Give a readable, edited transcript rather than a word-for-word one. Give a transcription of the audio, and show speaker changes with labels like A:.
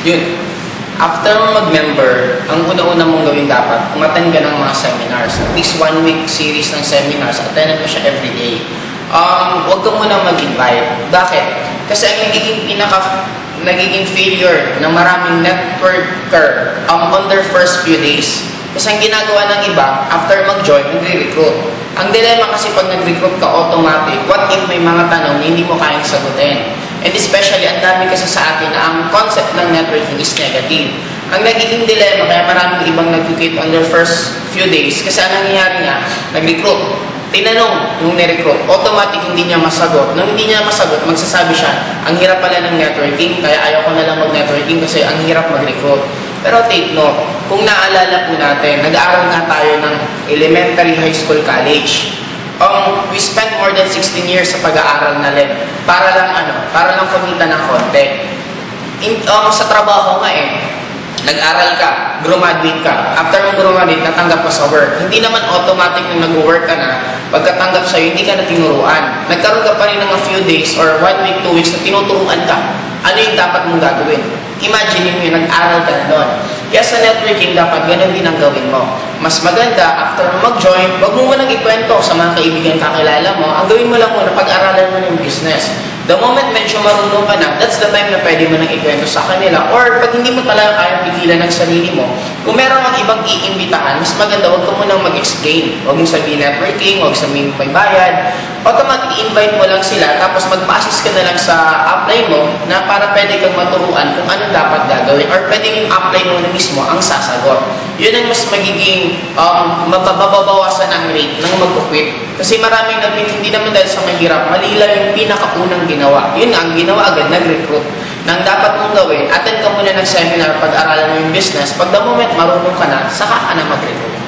A: Yun. After mag-member, ang una-una mong gawin dapat, umattend ka ng mga seminars. At least 1 week series ng seminars, attend mo siya everyday. Huwag ka muna mag-invite. Bakit? Kasi ang nagiging failure ng maraming networker on their first few days. Kasi ang ginagawa ng iba, after mag-join, nagre-recruit. Ang dilemma kasi pag nag-recruit ka automatic, what if may mga tanong na hindi mo kayang sagutin? And especially, ang dami kasi sa atin na ang concept ng networking is negative. Ang nagiging dilemma, kaya maraming ibang nag-quit on their first few days. Kasi ang nangyayari nga, nag-recruit. Tinanong nung ni-recruit, automatic hindi niya masagot. Nung hindi niya masagot, magsasabi siya, ang hirap pala ng networking, kaya ayaw ko na lang mag-networking kasi ang hirap mag-recruit. Pero take note, kung naalala po natin, nag-aaral nga tayo ng elementary, high school, college. We spent more than 16 years sa pag-aaral na rin. Para lang kumita ng konti. Sa trabaho nga nag-aral ka, graduate ka. After mong graduate, natanggap ka sa work. Hindi naman automatic na nag-work ka na, pagkatanggap sa'yo, hindi ka na tinuruan. Nagkaroon ka pa rin ng a few days or 1 week, 2 weeks na tinuturuan ka. Ano yung dapat mong gagawin? Imagine mo nag-aral ka na doon. Kaya sa networking, dapat ganun din ang gawin mo. Mas maganda, after mag-join, wag mo munang ikwento sa mga kaibigan kakilala mo. Ang gawin mo lang muna, pag-aralan mo ng business. The moment medyo marunong ka na, that's the time na pwede mo nang ikwento sa kanila. Or pag hindi mo talaga kaya pigilan ng sarili mo, kung meron kang ibang iimbitahan, mas maganda, wag ka munang mag-explain. Huwag mong sabihin networking, huwag sabihin may bayad. Automatic, invite mo lang sila, tapos mag-assist ka na lang sa upline mo na para pwede kang maturuan kung ano dapat gagawin. Or pwede yung upline mo na mismo ang sasagot. Yun ang mas magiging mababawasan ang rate ng mag-quit. Kasi maraming hindi naman dahil sa mahirap, mali lang yung pinakaunang ginawa. Yun ang ginawa agad, nag-recruit. Nang dapat mong gawin, attend ka muna ng seminar, pag-aralan mo yung business. Pag the moment marunong ka na, saka ka na mag-recruit.